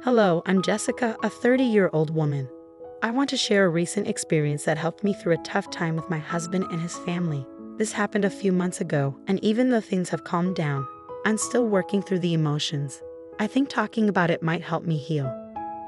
Hello, I'm Jessica, a 30-year-old woman. I want to share a recent experience that helped me through a tough time with my husband and his family. This happened a few months ago, and even though things have calmed down, I'm still working through the emotions. I think talking about it might help me heal.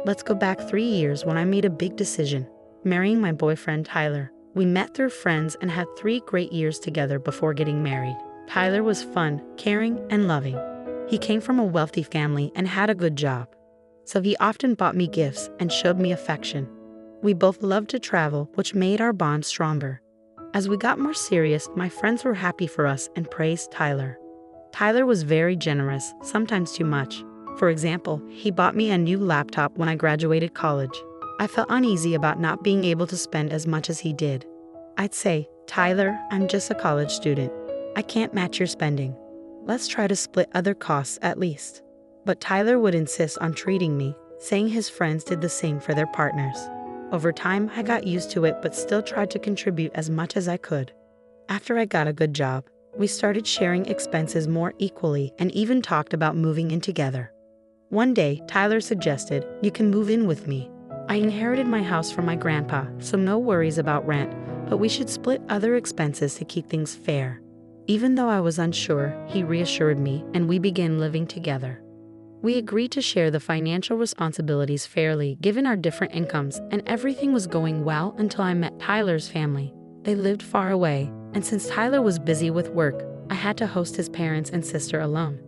Let's go back 3 years when I made a big decision, marrying my boyfriend Tyler. We met through friends and had 3 great years together before getting married. Tyler was fun, caring, and loving. He came from a wealthy family and had a good job, so he often bought me gifts and showed me affection. We both loved to travel, which made our bond stronger. As we got more serious, my friends were happy for us and praised Tyler. Tyler was very generous, sometimes too much. For example, he bought me a new laptop when I graduated college. I felt uneasy about not being able to spend as much as he did. I'd say, "Tyler, I'm just a college student. I can't match your spending. Let's try to split other costs at least." But Tyler would insist on treating me, saying his friends did the same for their partners. Over time, I got used to it but still tried to contribute as much as I could. After I got a good job, we started sharing expenses more equally and even talked about moving in together. One day, Tyler suggested, "You can move in with me. I inherited my house from my grandpa, so no worries about rent, but we should split other expenses to keep things fair." Even though I was unsure, he reassured me and we began living together. We agreed to share the financial responsibilities fairly given our different incomes, and everything was going well until I met Tyler's family. They lived far away, and since Tyler was busy with work, I had to host his parents and sister alone.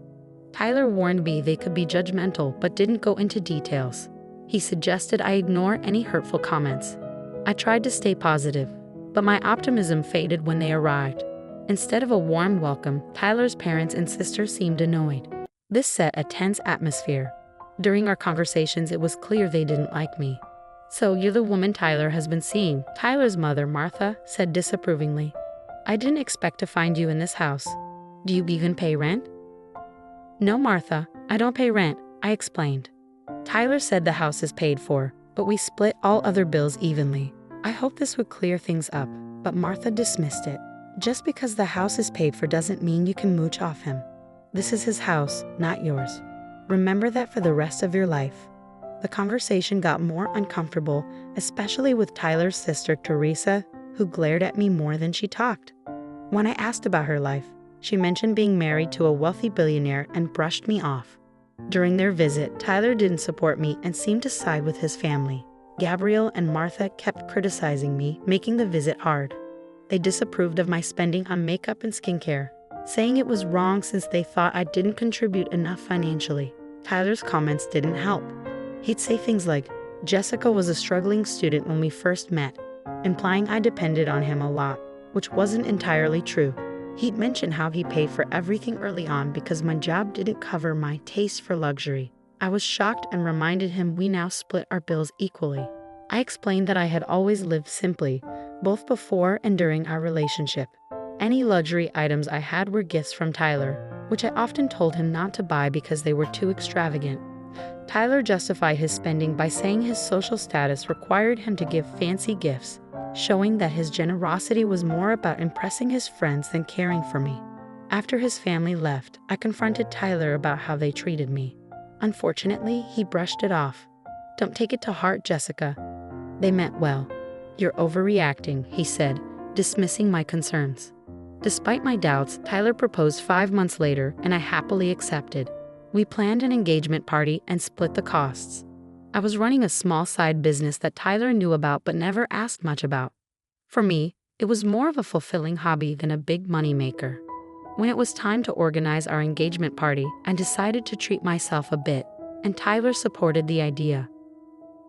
Tyler warned me they could be judgmental but didn't go into details. He suggested I ignore any hurtful comments. I tried to stay positive, but my optimism faded when they arrived. Instead of a warm welcome, Tyler's parents and sister seemed annoyed. This set a tense atmosphere. During our conversations, it was clear they didn't like me. "So you're the woman Tyler has been seeing," Tyler's mother, Martha, said disapprovingly. "I didn't expect to find you in this house. Do you even pay rent?" "No, Martha, I don't pay rent," I explained. Tyler said the house is paid for, but we split all other bills evenly. I hoped this would clear things up, but Martha dismissed it. "Just because the house is paid for doesn't mean you can mooch off him. This is his house, not yours. Remember that for the rest of your life." The conversation got more uncomfortable, especially with Tyler's sister, Teresa, who glared at me more than she talked. When I asked about her life, she mentioned being married to a wealthy billionaire and brushed me off. During their visit, Tyler didn't support me and seemed to side with his family. Gabrielle and Martha kept criticizing me, making the visit hard. They disapproved of my spending on makeup and skincare, saying it was wrong since they thought I didn't contribute enough financially. Tyler's comments didn't help. He'd say things like, "Jessica was a struggling student when we first met," implying I depended on him a lot, which wasn't entirely true. He'd mention how he paid for everything early on because my job didn't cover my taste for luxury. I was shocked and reminded him we now split our bills equally. I explained that I had always lived simply, both before and during our relationship. Any luxury items I had were gifts from Tyler, which I often told him not to buy because they were too extravagant. Tyler justified his spending by saying his social status required him to give fancy gifts, showing that his generosity was more about impressing his friends than caring for me. After his family left, I confronted Tyler about how they treated me. Unfortunately, he brushed it off. "Don't take it to heart, Jessica. They meant well. You're overreacting," he said, dismissing my concerns. Despite my doubts, Tyler proposed 5 months later, and I happily accepted. We planned an engagement party and split the costs. I was running a small side business that Tyler knew about but never asked much about. For me, it was more of a fulfilling hobby than a big money maker. When it was time to organize our engagement party, I decided to treat myself a bit, and Tyler supported the idea.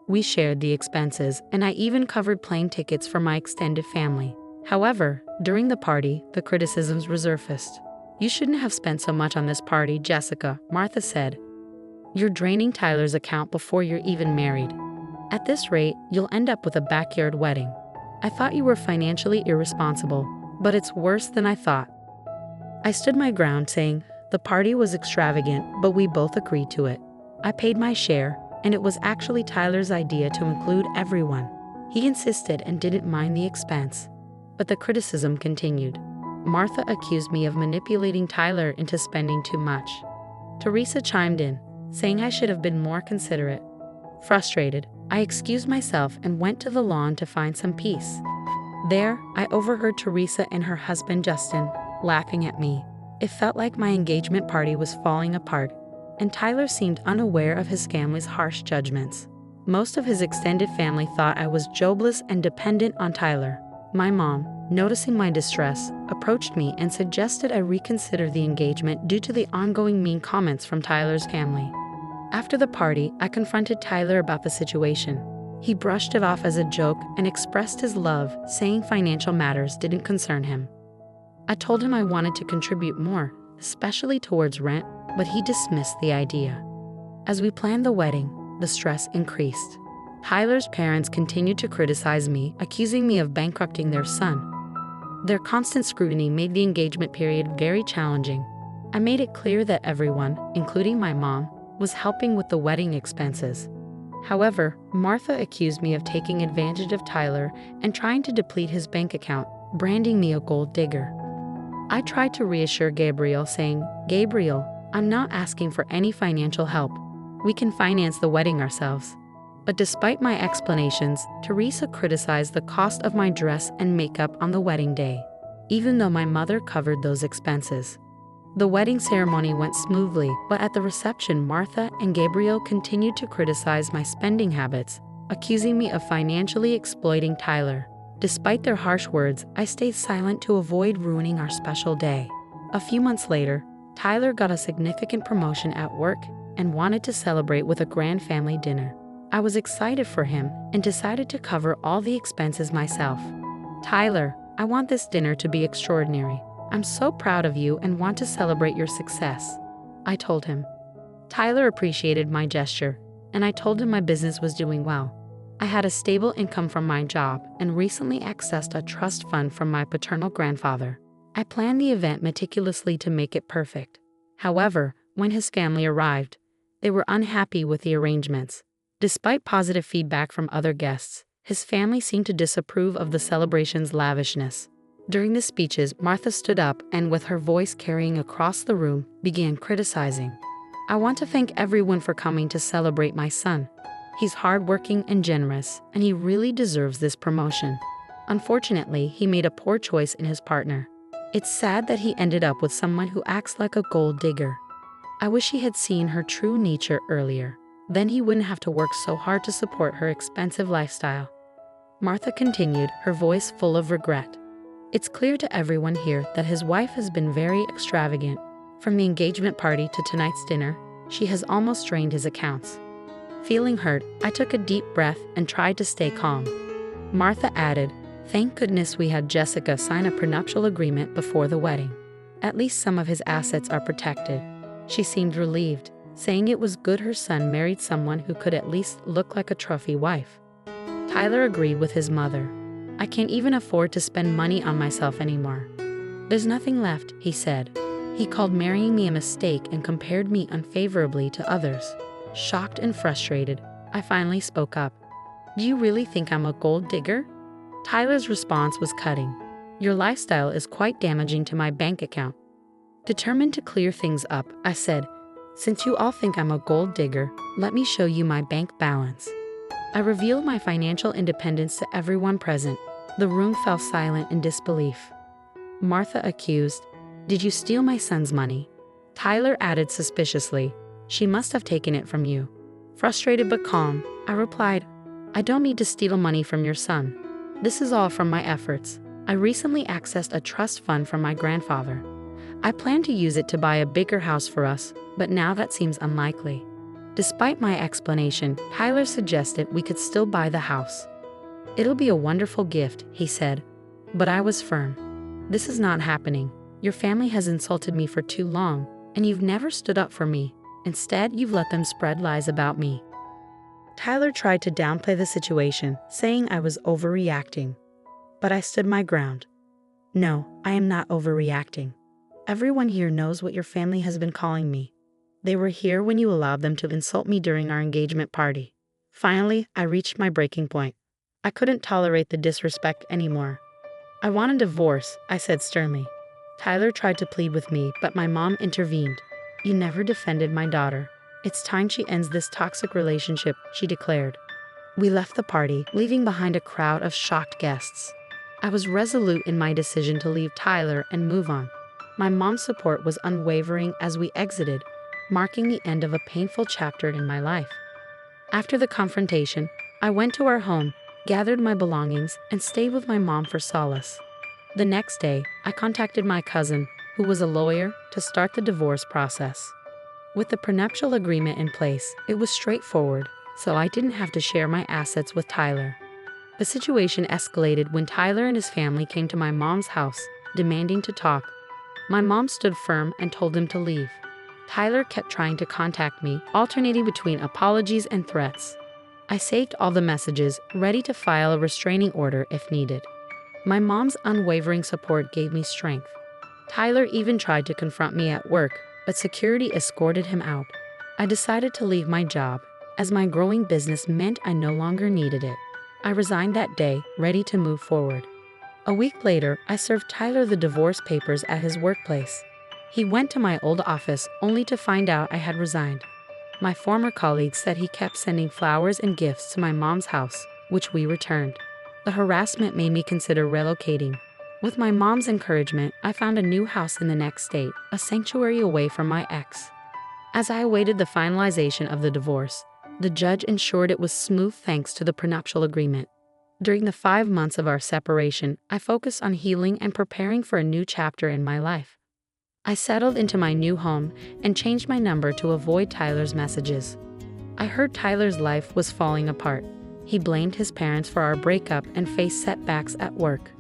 We shared the expenses, and I even covered plane tickets for my extended family. However, during the party, the criticisms resurfaced. "You shouldn't have spent so much on this party, Jessica," Martha said. "You're draining Tyler's account before you're even married. At this rate, you'll end up with a backyard wedding. I thought you were financially irresponsible, but it's worse than I thought." I stood my ground, saying the party was extravagant, but we both agreed to it. I paid my share, and it was actually Tyler's idea to include everyone. He insisted and didn't mind the expense. But the criticism continued. Martha accused me of manipulating Tyler into spending too much. Teresa chimed in, saying I should have been more considerate. Frustrated, I excused myself and went to the lawn to find some peace. There, I overheard Teresa and her husband Justin laughing at me. It felt like my engagement party was falling apart, and Tyler seemed unaware of his family's harsh judgments. Most of his extended family thought I was jobless and dependent on Tyler. My mom, noticing my distress, approached me and suggested I reconsider the engagement due to the ongoing mean comments from Tyler's family. After the party, I confronted Tyler about the situation. He brushed it off as a joke and expressed his love, saying financial matters didn't concern him. I told him I wanted to contribute more, especially towards rent, but he dismissed the idea. As we planned the wedding, the stress increased. Tyler's parents continued to criticize me, accusing me of bankrupting their son. Their constant scrutiny made the engagement period very challenging. I made it clear that everyone, including my mom, was helping with the wedding expenses. However, Martha accused me of taking advantage of Tyler and trying to deplete his bank account, branding me a gold digger. I tried to reassure Gabriel, saying, "Gabriel, I'm not asking for any financial help. We can finance the wedding ourselves." But despite my explanations, Teresa criticized the cost of my dress and makeup on the wedding day, even though my mother covered those expenses. The wedding ceremony went smoothly, but at the reception, Martha and Gabriel continued to criticize my spending habits, accusing me of financially exploiting Tyler. Despite their harsh words, I stayed silent to avoid ruining our special day. A few months later, Tyler got a significant promotion at work and wanted to celebrate with a grand family dinner. I was excited for him and decided to cover all the expenses myself. "Tyler, I want this dinner to be extraordinary. I'm so proud of you and want to celebrate your success," I told him. Tyler appreciated my gesture, and I told him my business was doing well. I had a stable income from my job and recently accessed a trust fund from my paternal grandfather. I planned the event meticulously to make it perfect. However, when his family arrived, they were unhappy with the arrangements. Despite positive feedback from other guests, his family seemed to disapprove of the celebration's lavishness. During the speeches, Martha stood up and, with her voice carrying across the room, began criticizing. "I want to thank everyone for coming to celebrate my son. He's hardworking and generous, and he really deserves this promotion. Unfortunately, he made a poor choice in his partner. It's sad that he ended up with someone who acts like a gold digger. I wish he had seen her true nature earlier. Then he wouldn't have to work so hard to support her expensive lifestyle." Martha continued, her voice full of regret. "It's clear to everyone here that his wife has been very extravagant. From the engagement party to tonight's dinner, she has almost drained his accounts." Feeling hurt, I took a deep breath and tried to stay calm. Martha added, "Thank goodness we had Jessica sign a prenuptial agreement before the wedding. At least some of his assets are protected." She seemed relieved, saying it was good her son married someone who could at least look like a trophy wife. Tyler agreed with his mother. "I can't even afford to spend money on myself anymore. There's nothing left," he said. He called marrying me a mistake and compared me unfavorably to others. Shocked and frustrated, I finally spoke up. "Do you really think I'm a gold digger?" Tyler's response was cutting. "Your lifestyle is quite damaging to my bank account." Determined to clear things up, I said, "Since you all think I'm a gold digger, let me show you my bank balance." I revealed my financial independence to everyone present. The room fell silent in disbelief. Martha accused, "Did you steal my son's money?" Tyler added suspiciously, "She must have taken it from you." Frustrated but calm, I replied, "I don't need to steal money from your son. This is all from my efforts. I recently accessed a trust fund from my grandfather. I plan to use it to buy a bigger house for us, but now that seems unlikely." Despite my explanation, Tyler suggested we could still buy the house. "It'll be a wonderful gift," he said. But I was firm. "This is not happening. Your family has insulted me for too long, and you've never stood up for me. Instead, you've let them spread lies about me." Tyler tried to downplay the situation, saying I was overreacting. But I stood my ground. "No, I am not overreacting. Everyone here knows what your family has been calling me. They were here when you allowed them to insult me during our engagement party." Finally, I reached my breaking point. I couldn't tolerate the disrespect anymore. "I want a divorce," I said sternly. Tyler tried to plead with me, but my mom intervened. "You never defended my daughter. It's time she ends this toxic relationship, she declared. We left the party, leaving behind a crowd of shocked guests. I was resolute in my decision to leave Tyler and move on. My mom's support was unwavering as we exited, marking the end of a painful chapter in my life. After the confrontation, I went to our home, gathered my belongings, and stayed with my mom for solace. The next day, I contacted my cousin, who was a lawyer, to start the divorce process. With the prenuptial agreement in place, it was straightforward, so I didn't have to share my assets with Tyler. The situation escalated when Tyler and his family came to my mom's house, demanding to talk. My mom stood firm and told them to leave. Tyler kept trying to contact me, alternating between apologies and threats. I saved all the messages, ready to file a restraining order if needed. My mom's unwavering support gave me strength. Tyler even tried to confront me at work, but security escorted him out. I decided to leave my job, as my growing business meant I no longer needed it. I resigned that day, ready to move forward. A week later, I served Tyler the divorce papers at his workplace. He went to my old office only to find out I had resigned. My former colleague said he kept sending flowers and gifts to my mom's house, which we returned. The harassment made me consider relocating. With my mom's encouragement, I found a new house in the next state, a sanctuary away from my ex. As I awaited the finalization of the divorce, the judge ensured it was smooth thanks to the prenuptial agreement. During the 5 months of our separation, I focused on healing and preparing for a new chapter in my life. I settled into my new home and changed my number to avoid Tyler's messages. I heard Tyler's life was falling apart. He blamed his parents for our breakup and faced setbacks at work.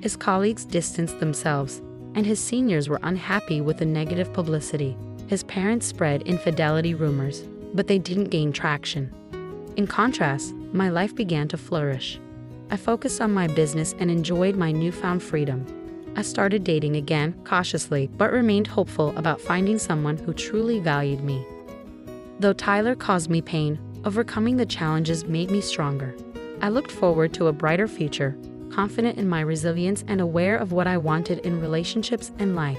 His colleagues distanced themselves, and his seniors were unhappy with the negative publicity. His parents spread infidelity rumors, but they didn't gain traction. In contrast, my life began to flourish. I focused on my business and enjoyed my newfound freedom. I started dating again, cautiously, but remained hopeful about finding someone who truly valued me. Though Tyler caused me pain, overcoming the challenges made me stronger. I looked forward to a brighter future, confident in my resilience and aware of what I wanted in relationships and life.